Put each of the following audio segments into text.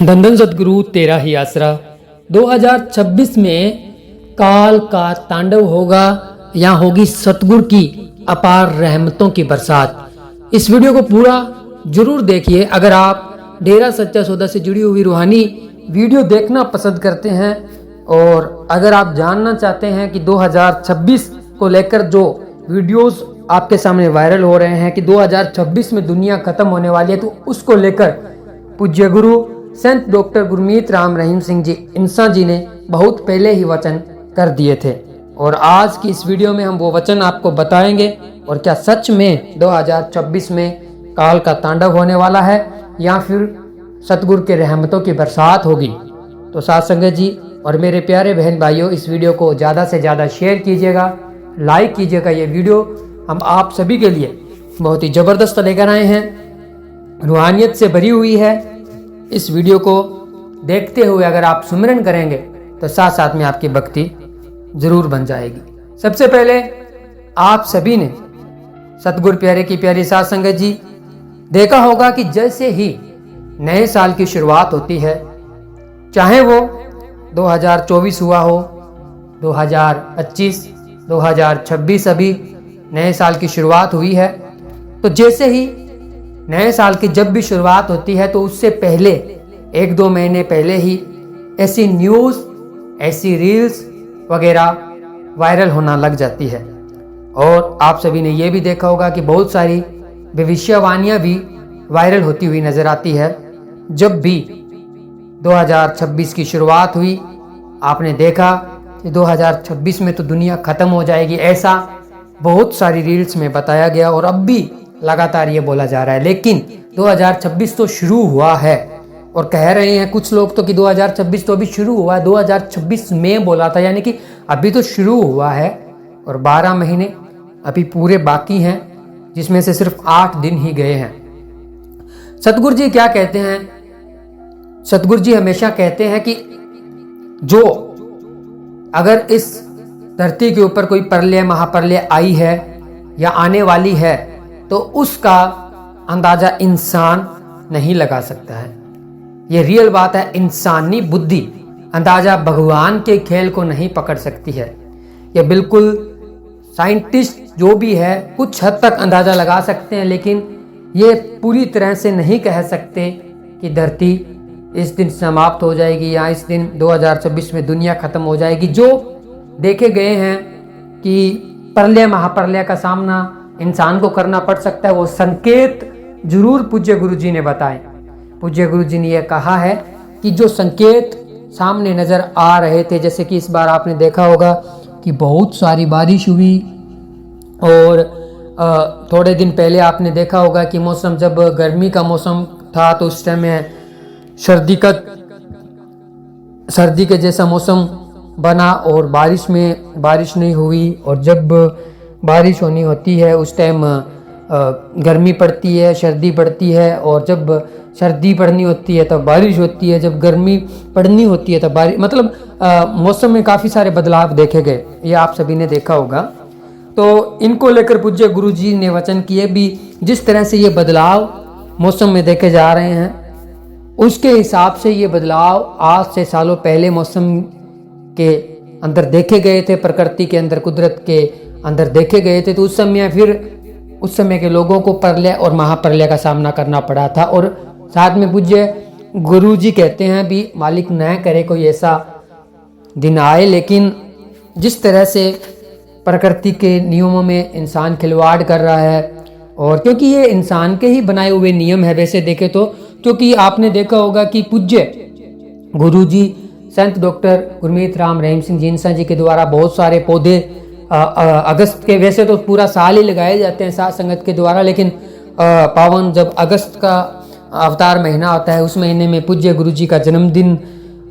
धन धन सतगुरु तेरा ही आसरा। 2026 में काल का तांडव होगा या होगी सतगुरु की अपार रहमतों की बरसात। इस वीडियो को पूरा जरूर देखिए। अगर आप डेरा सच्चा सौदा से जुड़ी हुई रूहानी वीडियो देखना पसंद करते हैं और अगर आप जानना चाहते हैं कि 2026 को लेकर जो वीडियोस आपके सामने वायरल हो रहे हैं कि 2026 में दुनिया खत्म होने वाली है, तो उसको लेकर पूज्य गुरु संत डॉक्टर गुरमीत राम रहीम सिंह जी इंसा जी ने बहुत पहले ही वचन कर दिए थे और आज की इस वीडियो में हम वो वचन आपको बताएंगे। और क्या सच में 2026 में काल का तांडव होने वाला है या फिर सतगुरु के रहमतों की बरसात होगी? तो साथ संगत जी और मेरे प्यारे बहन भाइयों, इस वीडियो को ज़्यादा से ज़्यादा शेयर कीजिएगा, लाइक कीजिएगा। ये वीडियो हम आप सभी के लिए बहुत ही ज़बरदस्त लेकर आए हैं, रूहानियत से भरी हुई है। इस वीडियो को देखते हुए अगर आप सुमिरन करेंगे तो साथ साथ में आपकी भक्ति जरूर बन जाएगी। सबसे पहले आप सभी ने सतगुरु प्यारे की प्यारी साथ संगत जी देखा होगा कि जैसे ही नए साल की शुरुआत होती है, चाहे वो 2024 हुआ हो, 2025, 2026 अभी नए साल की शुरुआत हुई है, तो जैसे ही नए साल की जब भी शुरुआत होती है तो उससे पहले 1-2 महीने पहले ही ऐसी न्यूज़, ऐसी रील्स वगैरह वायरल होना लग जाती है। और आप सभी ने ये भी देखा होगा कि बहुत सारी भविष्यवाणियाँ भी वायरल होती हुई नज़र आती है। जब भी 2026 की शुरुआत हुई, आपने देखा कि 2026 में तो दुनिया ख़त्म हो जाएगी, ऐसा बहुत सारी रील्स में बताया गया और अब भी लगातार ये बोला जा रहा है। लेकिन 2026 तो शुरू हुआ है और कह रहे हैं कुछ लोग तो कि 2026 तो अभी शुरू हुआ है, 2026 में बोला था, यानी कि अभी तो शुरू हुआ है और 12 महीने अभी पूरे बाकी हैं, जिसमें से सिर्फ 8 दिन ही गए हैं। सतगुरु जी क्या कहते हैं? सतगुरु जी हमेशा कहते हैं कि जो अगर इस धरती के ऊपर कोई प्रलय महाप्रलय आई है या आने वाली है तो उसका अंदाजा इंसान नहीं लगा सकता है। ये रियल बात है। इंसानी बुद्धि अंदाजा भगवान के खेल को नहीं पकड़ सकती है। ये बिल्कुल साइंटिस्ट जो भी है कुछ हद तक अंदाजा लगा सकते हैं, लेकिन ये पूरी तरह से नहीं कह सकते कि धरती इस दिन समाप्त हो जाएगी या इस दिन 2026 में दुनिया खत्म हो जाएगी। जो देखे गए हैं कि प्रलय महाप्रलय का सामना इंसान को करना पड़ सकता है, वो संकेत जरूर पूज्य गुरु जी ने बताए। पूज्य गुरु जी ने यह कहा है कि जो संकेत सामने नजर आ रहे थे, जैसे कि इस बार आपने देखा होगा कि बहुत सारी बारिश हुई और थोड़े दिन पहले आपने देखा होगा कि मौसम जब गर्मी का मौसम था तो उस टाइम में सर्दी के जैसा मौसम बना और बारिश नहीं हुई। और जब बारिश होनी होती है उस टाइम गर्मी पड़ती है, सर्दी पड़ती है, और जब सर्दी पड़नी होती है तब बारिश होती है, जब गर्मी पड़नी होती है तब बारिश, मतलब मौसम में काफ़ी सारे बदलाव देखे गए। ये आप सभी ने देखा होगा। तो इनको लेकर पूज्य गुरु जी ने वचन किए भी, जिस तरह से ये बदलाव मौसम में देखे जा रहे हैं उसके हिसाब से ये बदलाव आज से सालों पहले मौसम के अंदर देखे गए थे, प्रकृति के अंदर, कुदरत के अंदर देखे गए थे। तो उस समय के लोगों को प्रलय और महाप्रलय का सामना करना पड़ा था। और साथ में पूज्य गुरु जी कहते हैं भी मालिक न करे कोई ऐसा दिन आए, लेकिन जिस तरह से प्रकृति के नियमों में इंसान खिलवाड़ कर रहा है, और क्योंकि ये इंसान के ही बनाए हुए नियम है वैसे देखे तो, क्योंकि आपने देखा होगा कि पूज्य गुरु जी संत डॉक्टर गुरमीत राम रहीम सिंह जी इंसा जी के द्वारा बहुत सारे पौधे अगस्त के, वैसे तो पूरा साल ही लगाए जाते हैं साथ संगत के द्वारा, लेकिन पावन जब अगस्त का अवतार महीना होता है उस महीने में पूज्य गुरु जी का जन्मदिन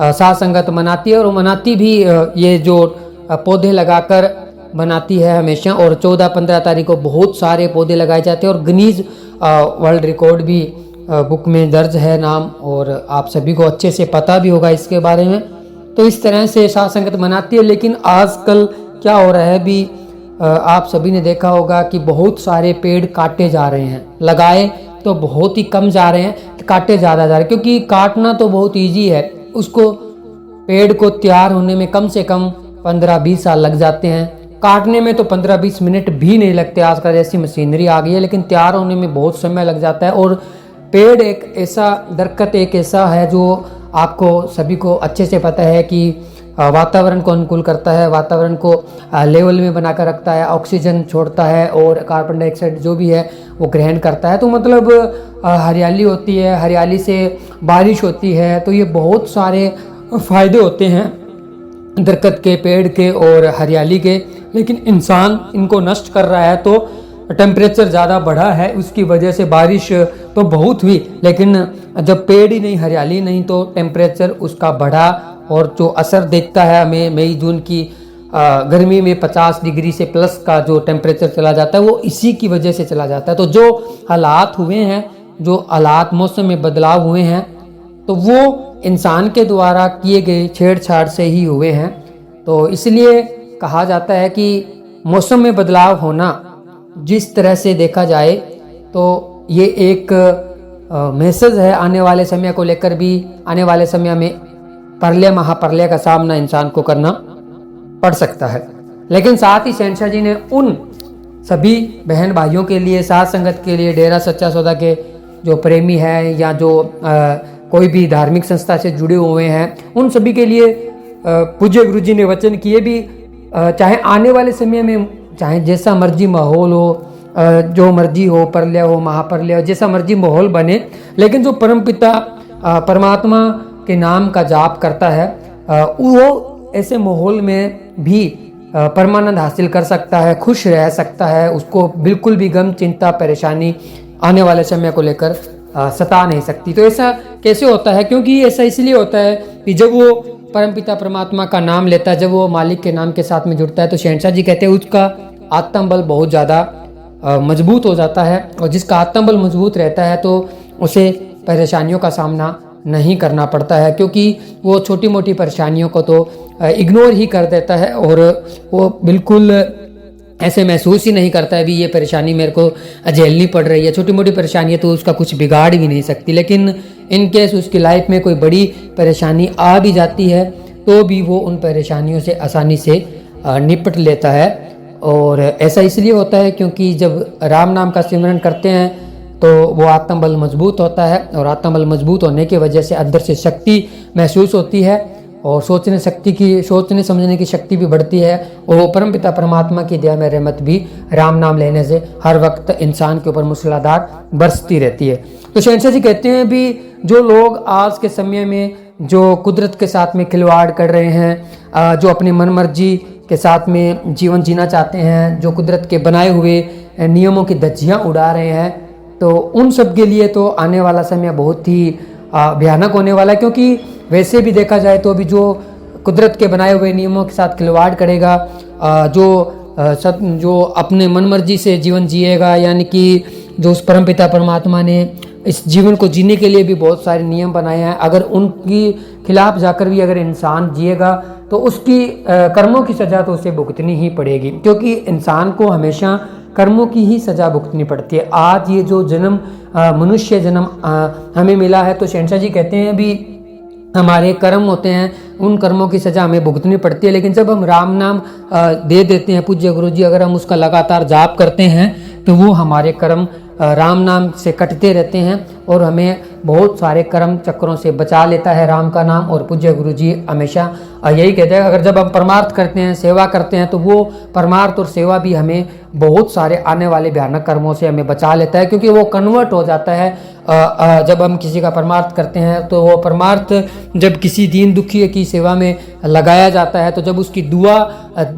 साथ संगत मनाती है। और मनाती भी ये जो पौधे लगाकर बनाती है हमेशा। और 14-15 तारीख को बहुत सारे पौधे लगाए जाते हैं और गिनीज वर्ल्ड रिकॉर्ड भी बुक में दर्ज है नाम, और आप सभी को अच्छे से पता भी होगा इसके बारे में। तो इस तरह से साथ संगत मनाती है। लेकिन आजकल क्या हो रहा है भी, आप सभी ने देखा होगा कि बहुत सारे पेड़ काटे जा रहे हैं, लगाए तो बहुत ही कम जा रहे हैं, काटे ज़्यादा जा रहे हैं। क्योंकि काटना तो बहुत ईजी है, उसको पेड़ को तैयार होने में कम से कम 15-20 साल लग जाते हैं। काटने में तो 15-20 मिनट भी नहीं लगते, आजकल ऐसी मशीनरी आ गई है, लेकिन तैयार होने में बहुत समय लग जाता है। और पेड़ एक ऐसा दरख्त एक ऐसा है जो आपको सभी को अच्छे से पता है कि वातावरण को अनुकूल करता है, वातावरण को लेवल में बनाकर रखता है, ऑक्सीजन छोड़ता है और कार्बन डाइऑक्साइड जो भी है वो ग्रहण करता है। तो मतलब हरियाली होती है, हरियाली से बारिश होती है, तो ये बहुत सारे फायदे होते हैं दरख्त के, पेड़ के और हरियाली के। लेकिन इंसान इनको नष्ट कर रहा है, तो टेम्परेचर ज़्यादा बढ़ा है, उसकी वजह से बारिश तो बहुत हुई, लेकिन जब पेड़ ही नहीं, हरियाली नहीं, तो टेम्परेचर उसका बढ़ा। और जो असर देखता है हमें मई जून की गर्मी में 50 डिग्री से प्लस का जो टेम्परेचर चला जाता है, वो इसी की वजह से चला जाता है। तो जो हालात हुए हैं, जो हालात मौसम में बदलाव हुए हैं, तो वो इंसान के द्वारा किए गए छेड़छाड़ से ही हुए हैं। तो इसलिए कहा जाता है कि मौसम में बदलाव होना जिस तरह से देखा जाए तो ये एक मैसेज है आने वाले समय को लेकर भी। आने वाले समय में प्रलय, महाप्रलय का सामना इंसान को करना पड़ सकता है। लेकिन साथ ही शहंशाह जी ने उन सभी बहन भाइयों के लिए, साथ संगत के लिए, डेरा सच्चा सौदा के जो प्रेमी है या जो कोई भी धार्मिक संस्था से जुड़े हुए हैं, उन सभी के लिए पूज्य गुरु जी ने वचन किए भी, चाहे आने वाले समय में चाहे जैसा मर्जी माहौल हो, जो मर्जी हो, प्रलय हो, महाप्रलय हो, जैसा मर्जी माहौल बने, लेकिन जो परमपिता परमात्मा के नाम का जाप करता है वो ऐसे माहौल में भी परमानंद हासिल कर सकता है, खुश रह सकता है। उसको बिल्कुल भी गम, चिंता, परेशानी आने वाले समय को लेकर सता नहीं सकती। तो ऐसा कैसे होता है? क्योंकि ऐसा इसलिए होता है कि जब वो परमपिता परमात्मा का नाम लेता है, जब वो मालिक के नाम के साथ में जुड़ता है, तो शहंशाह जी कहते हैं उसका आत्मबल बहुत ज़्यादा मजबूत हो जाता है। और जिसका आत्मबल मजबूत रहता है तो उसे परेशानियों का सामना नहीं करना पड़ता है, क्योंकि वो छोटी मोटी परेशानियों को तो इग्नोर ही कर देता है और वो बिल्कुल ऐसे महसूस ही नहीं करता है भी ये परेशानी मेरे को झेलनी पड़ रही है। छोटी मोटी परेशानी है तो उसका कुछ बिगाड़ भी नहीं सकती। लेकिन इन केस उसकी लाइफ में कोई बड़ी परेशानी आ भी जाती है तो भी वो उन परेशानियों से आसानी से निपट लेता है। और ऐसा इसलिए होता है क्योंकि जब राम नाम का सिमरन करते हैं तो वो आत्मबल मजबूत होता है, और आत्मबल मजबूत होने की वजह से अंदर से शक्ति महसूस होती है और सोचने समझने की शक्ति भी बढ़ती है। और वो परमपिता परमात्मा की दया में रहमत भी राम नाम लेने से हर वक्त इंसान के ऊपर मूसलाधार बरसती रहती है। तो शहंशाह जी कहते हैं भी जो लोग आज के समय में जो कुदरत के साथ में खिलवाड़ कर रहे हैं, जो अपनी मन मर्जी के साथ में जीवन जीना चाहते हैं, जो कुदरत के बनाए हुए नियमों की धज्जियाँ उड़ा रहे हैं, तो उन सब के लिए तो आने वाला समय बहुत ही भयानक होने वाला है। क्योंकि वैसे भी देखा जाए तो अभी जो कुदरत के बनाए हुए नियमों के साथ खिलवाड़ करेगा, जो अपने मन मर्जी से जीवन जिएगा, यानी कि जो उस परमपिता परमात्मा ने इस जीवन को जीने के लिए भी बहुत सारे नियम बनाए हैं, अगर उनकी खिलाफ जाकर भी अगर इंसान जिएगा तो उसकी कर्मों की सज़ा तो उसे भुगतनी ही पड़ेगी। क्योंकि इंसान को हमेशा कर्मों की ही सज़ा भुगतनी पड़ती है। आज ये जो जन्म मनुष्य जन्म हमें मिला है, तो शहंशाह जी कहते हैं भी हमारे कर्म होते हैं, उन कर्मों की सज़ा हमें भुगतनी पड़ती है। लेकिन जब हम राम नाम दे देते हैं पूज्य गुरु जी, अगर हम उसका लगातार जाप करते हैं तो वो हमारे कर्म राम नाम से कटते रहते हैं और हमें बहुत सारे कर्म चक्रों से बचा लेता है राम का नाम। और पूज्य गुरु जी हमेशा यही कहते हैं, अगर जब हम परमार्थ करते हैं, सेवा करते हैं, तो वो परमार्थ और सेवा भी हमें बहुत सारे आने वाले भयानक कर्मों से हमें बचा लेता है। क्योंकि वो कन्वर्ट हो जाता है जब हम किसी का परमार्थ करते हैं, तो वो परमार्थ जब किसी दीन दुखी की सेवा में लगाया जाता है, तो जब उसकी दुआ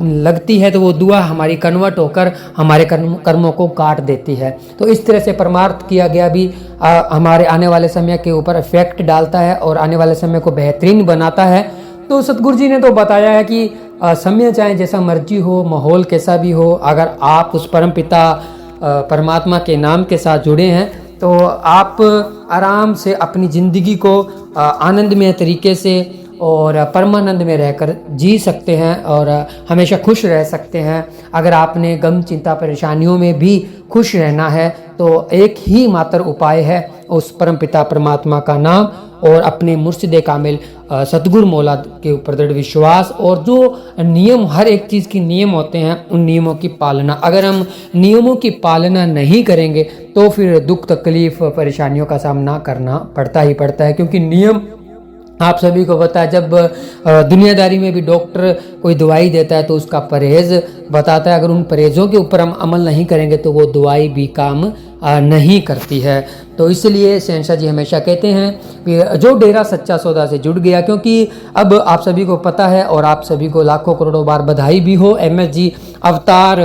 लगती है तो वो दुआ हमारी कन्वर्ट होकर हमारे कर्मों को काट देती है। तो इस तरह से परमार्थ किया गया भी हमारे आने वाले समय के ऊपर इफेक्ट डालता है और आने वाले समय को बेहतरीन बनाता है। तो सतगुरु जी ने तो बताया है कि समय चाहे जैसा मर्जी हो, माहौल कैसा भी हो, अगर आप उस परमपिता परमात्मा के नाम के साथ जुड़े हैं तो आप आराम से अपनी ज़िंदगी को आनंदमय तरीके से और परमानंद में रहकर जी सकते हैं और हमेशा खुश रह सकते हैं। अगर आपने गम चिंता परेशानियों में भी खुश रहना है तो एक ही मात्र उपाय है, उस परमपिता परमात्मा का नाम और अपने मुर्शिद कामिल सतगुरु मौला के ऊपर दृढ़ विश्वास, और जो नियम, हर एक चीज़ की नियम होते हैं, उन नियमों की पालना। अगर हम नियमों की पालना नहीं करेंगे तो फिर दुख तकलीफ परेशानियों का सामना करना पड़ता ही पड़ता है, क्योंकि नियम आप सभी को पता है। जब दुनियादारी में भी डॉक्टर कोई दवाई देता है तो उसका परहेज बताता है, अगर उन परहेजों के ऊपर हम अमल नहीं करेंगे तो वो दवाई भी काम नहीं करती है। तो इसलिए शहंशाह जी हमेशा कहते हैं कि जो डेरा सच्चा सौदा से जुड़ गया, क्योंकि अब आप सभी को पता है और आप सभी को लाखों करोड़ों बार बधाई भी हो, MS जी अवतार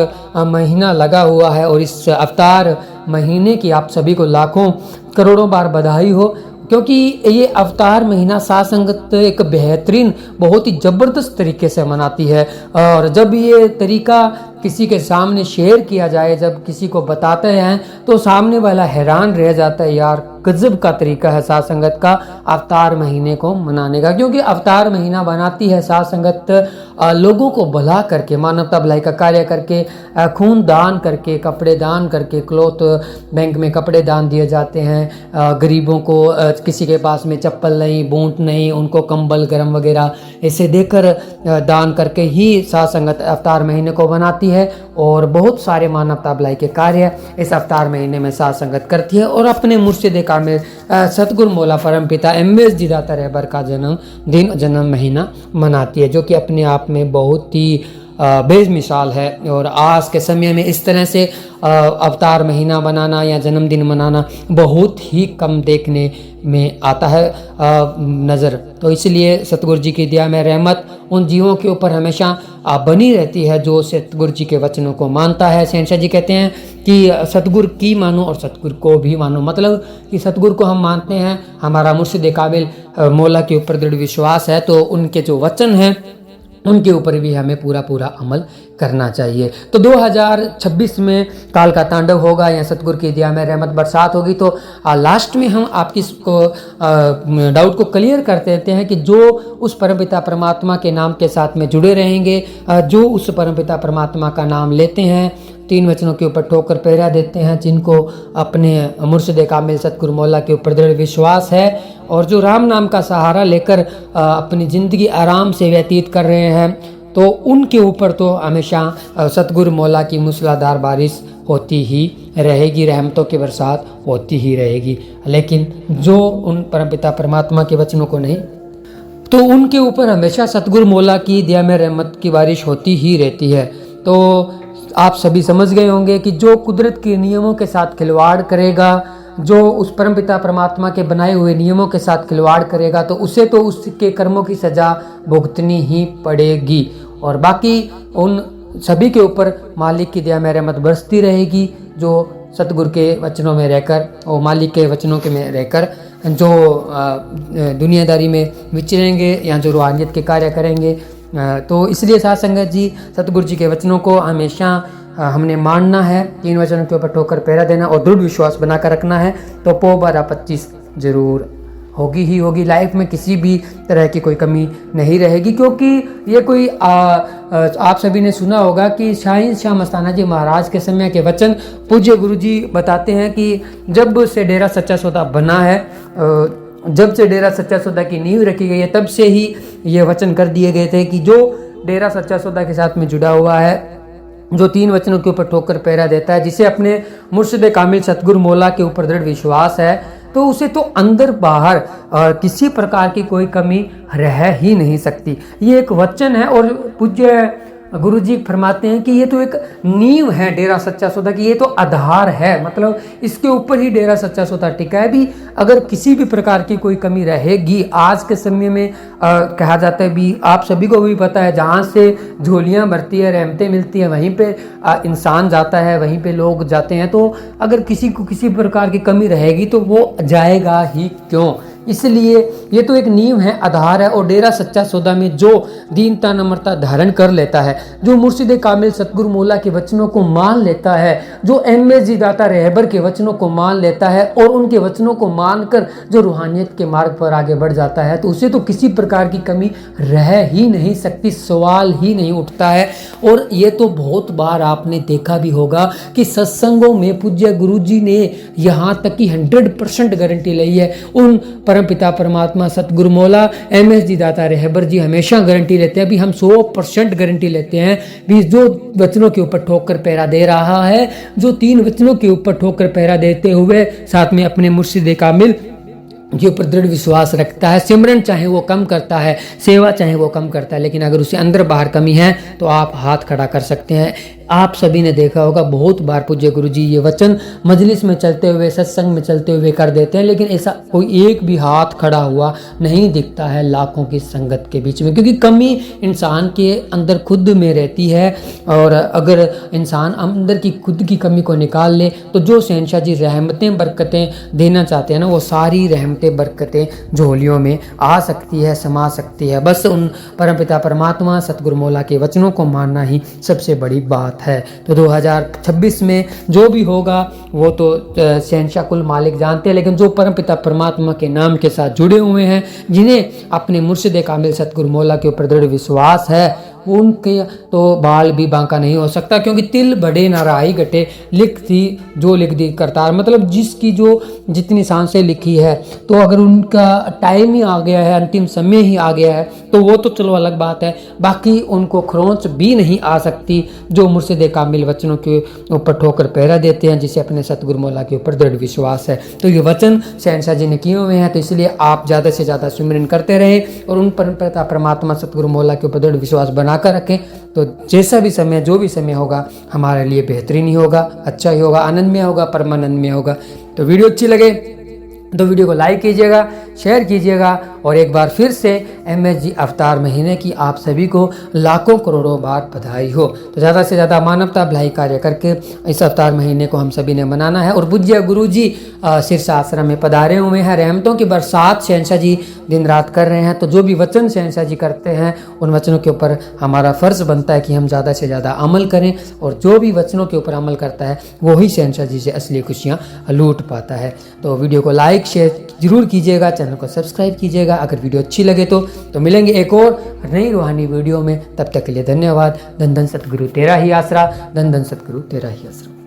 महीना लगा हुआ है और इस अवतार महीने की आप सभी को लाखों करोड़ों बार बधाई हो, क्योंकि ये अवतार महीना साध संगत एक बेहतरीन, बहुत ही ज़बरदस्त तरीके से मनाती है। और जब ये तरीका किसी के सामने शेयर किया जाए, जब किसी को बताते हैं तो सामने वाला हैरान रह जाता है, यार गजब का तरीका है साध संगत का अवतार महीने को मनाने का। क्योंकि अवतार महीना बनाती है साध संगत लोगों को भला करके, मानवता भलाई का कार्य करके, खून दान करके, कपड़े दान करके, क्लॉथ बैंक में कपड़े दान दिए जाते हैं गरीबों को। किसी के पास में चप्पल नहीं, बूट नहीं, उनको कंबल गरम वगैरह ऐसे देकर दान करके ही साध संगत अवतार महीने को बनाती है। और बहुत सारे मानवता भलाई के कार्य इस अवतार महीने में साध संगत करती है और अपने मुर्शिद कामिल सतगुरु मौला परमपिता MS जी दाता रहबर का जन्म महीना मनाती है, जो कि अपने आप में बहुत ही बेमिसाल है। और आज के समय में इस तरह से अवतार महीना बनाना या जन्मदिन मनाना बहुत ही कम देखने में आता है नज़र। तो इसलिए सतगुरु जी की दया में रहमत उन जीवों के ऊपर हमेशा बनी रहती है जो सतगुरु जी के वचनों को मानता है। शहंशाह जी कहते हैं कि सतगुरु की मानो और सतगुरु को भी मानो, मतलब कि सतगुरु को हम मानते हैं, हमारा मुर्शिद काबिल मौला के ऊपर दृढ़ विश्वास है, तो उनके जो वचन हैं उनके ऊपर भी हमें पूरा अमल करना चाहिए। तो 2026 में काल का तांडव होगा या सतगुरु की दया में रहमत बरसात होगी। तो लास्ट में हम आपकी डाउट को क्लियर कर देते हैं कि जो उस परमपिता परमात्मा के नाम के साथ में जुड़े रहेंगे, जो उस परमपिता परमात्मा का नाम लेते हैं, 3 वचनों के ऊपर ठोकर पहरा देते हैं, जिनको अपने मुर्शिद कामिल सतगुरु मौला के ऊपर दृढ़ विश्वास है और जो राम नाम का सहारा लेकर अपनी ज़िंदगी आराम से व्यतीत कर रहे हैं, तो उनके ऊपर तो हमेशा सतगुरु मौला की मूसलाधार बारिश होती ही रहेगी, रहमतों की बरसात होती ही रहेगी। लेकिन जो उन परमपिता परमात्मा के वचनों को नहीं, तो उनके ऊपर हमेशा सतगुरु मौला की दया में रहमत की बारिश होती ही रहती है। तो आप सभी समझ गए होंगे कि जो कुदरत के नियमों के साथ खिलवाड़ करेगा, जो उस परमपिता परमात्मा के बनाए हुए नियमों के साथ खिलवाड़ करेगा, तो उसे तो उसके कर्मों की सज़ा भुगतनी ही पड़ेगी। और बाकी उन सभी के ऊपर मालिक की दया में रहमत बरसती रहेगी, जो सतगुरु के वचनों में रहकर और मालिक के वचनों के में रहकर जो दुनियादारी में विचरेंगे या जो रूहानियत के कार्य करेंगे। तो इसलिए साध संगत जी सतगुरु जी के वचनों को हमेशा हमने मानना है, 3 वचनों के ऊपर ठोकर पहरा देना और दृढ़ विश्वास बनाकर रखना है। तो पो 12-25 जरूर होगी ही होगी। लाइफ में किसी भी तरह की कोई कमी नहीं रहेगी, क्योंकि ये कोई आप सभी ने सुना होगा कि शाहीन शाह मस्ताना जी महाराज के समय के वचन पूज्य गुरु जी बताते हैं कि जब से डेरा सच्चा सौदा बना है, जब से डेरा सच्चा सौदा की नींव रखी गई है, तब से ही ये वचन कर दिए गए थे कि जो डेरा सच्चा सौदा के साथ में जुड़ा हुआ है, जो 3 वचनों के ऊपर ठोकर पहरा देता है, जिसे अपने मुर्शिद कामिल सतगुरु मौला के ऊपर दृढ़ विश्वास है, तो उसे तो अंदर बाहर किसी प्रकार की कोई कमी रह ही नहीं सकती। ये एक वचन है और पूज्य गुरु जी फरमाते हैं कि ये तो एक नींव है डेरा सच्चा सौदा की, ये तो आधार है, मतलब इसके ऊपर ही डेरा सच्चा सौदा टिका है। भी अगर किसी भी प्रकार की कोई कमी रहेगी, आज के समय में कहा जाता है, भी आप सभी को भी पता है, जहाँ से झोलियाँ भरती है, रहमतें मिलती है, वहीं पे इंसान जाता है, वहीं पे लोग जाते हैं। तो अगर किसी को किसी प्रकार की कमी रहेगी तो वो जाएगा ही क्यों, इसलिए ये तो एक नींव है, आधार है। और डेरा सच्चा सौदा में जो दीनता नम्रता धारण कर लेता है, जो मुर्शिद कामिल सतगुरु मौला के वचनों को मान लेता है, जो MS जी दाता रहबर के वचनों को मान लेता है और उनके वचनों को मानकर जो रूहानियत के मार्ग पर आगे बढ़ जाता है, तो उसे तो किसी प्रकार की कमी रह ही नहीं सकती, सवाल ही नहीं उठता है। और ये तो बहुत बार आपने देखा भी होगा कि सत्संगों में पूज्य गुरुजी ने यहाँ तक कि 100% गारंटी ली है। उन परमपिता परमात्मा सतगुरु मौला MS जी दाता रहबर जी हमेशा गारंटी लेते हैं, अभी हम 100% गारंटी लेते हैं भी जो वचनों के ऊपर ठोकर पहरा दे रहा है, जो 3 वचनों के ऊपर ठोकर पहरा देते हुए साथ में अपने मुर्शिद कामिल के ऊपर दृढ़ विश्वास रखता है, सिमरन चाहे वो कम करता है, सेवा चाहे वो कम करता है, लेकिन अगर उसे अंदर बाहर कमी है तो आप हाथ खड़ा कर सकते हैं। आप सभी ने देखा होगा बहुत बार पूज्य गुरुजी ये वचन मजलिस में चलते हुए, सत्संग में चलते हुए कर देते हैं, लेकिन ऐसा कोई एक भी हाथ खड़ा हुआ नहीं दिखता है लाखों की संगत के बीच में, क्योंकि कमी इंसान के अंदर खुद में रहती है। और अगर इंसान अंदर की खुद की कमी को निकाल ले तो जो शहंशाह जी रहमतें बरकतें देना चाहते हैं ना, वो सारी रहमतें बरकतें झोलियों में आ सकती है, समा सकती है। बस उन परमपिता परमात्मा सतगुरु मौला के वचनों को मानना ही सबसे बड़ी बात है। तो 2026 में जो भी होगा वो तो शहंशाह कुल मालिक जानते हैं, लेकिन जो परमपिता परमात्मा के नाम के साथ जुड़े हुए हैं, जिन्हें अपने मुर्शिद कामिल सतगुरु मौला के ऊपर दृढ़ विश्वास है, उनके तो बाल भी बांका नहीं हो सकता, क्योंकि तिल बढ़े ना राही घटे, लिख थी जो लिख दी करतार। मतलब जिसकी जो जितनी सांसें लिखी है, तो अगर उनका टाइम ही आ गया है, अंतिम समय ही आ गया है, तो वो तो चलो अलग बात है, बाकी उनको खरोंच भी नहीं आ सकती जो मुर्शिद कामिल वचनों के ऊपर ठोकर पहरा देते हैं, जिसे अपने सतगुरु मौला के ऊपर दृढ़ विश्वास है। तो ये वचन शहंशाह जी ने किए हुए हैं, तो इसलिए आप ज़्यादा से ज़्यादा सिमरन करते रहें और उन परमपिता परमात्मा सतगुरु मौला के ऊपर दृढ़ विश्वास बनाकर रखें। तो जैसा भी समय, जो भी समय होगा, हमारे लिए बेहतरीन ही होगा, अच्छा ही होगा, आनंदमय होगा, परमानंदमय होगा। तो वीडियो अच्छी लगे तो वीडियो को लाइक कीजिएगा, शेयर कीजिएगा, और एक बार फिर से MS जी अवतार महीने की आप सभी को लाखों करोड़ों बार बधाई हो। तो ज़्यादा से ज़्यादा मानवता भलाई कार्य करके इस अवतार महीने को हम सभी ने मनाना है। और पूज्य गुरुजी सिरसा आश्रम में पधारे हुए हैं, रहमतों की बरसात शहंशाह जी दिन रात कर रहे हैं। तो जो भी वचन शहंशाह जी करते हैं, उन वचनों के ऊपर हमारा फ़र्ज़ बनता है कि हम ज़्यादा से ज़्यादा अमल करें, और जो भी वचनों के ऊपर अमल करता है वही शहंशाह जी से असली खुशियाँ लूट पाता है। तो वीडियो को लाइक शेयर जरूर कीजिएगा, चैनल को सब्सक्राइब कीजिएगा अगर वीडियो अच्छी लगे तो मिलेंगे एक और नई रूहानी वीडियो में। तब तक के लिए धन्यवाद। धन धन सतगुरु तेरा ही आसरा, धन धन सतगुरु तेरा ही आसरा।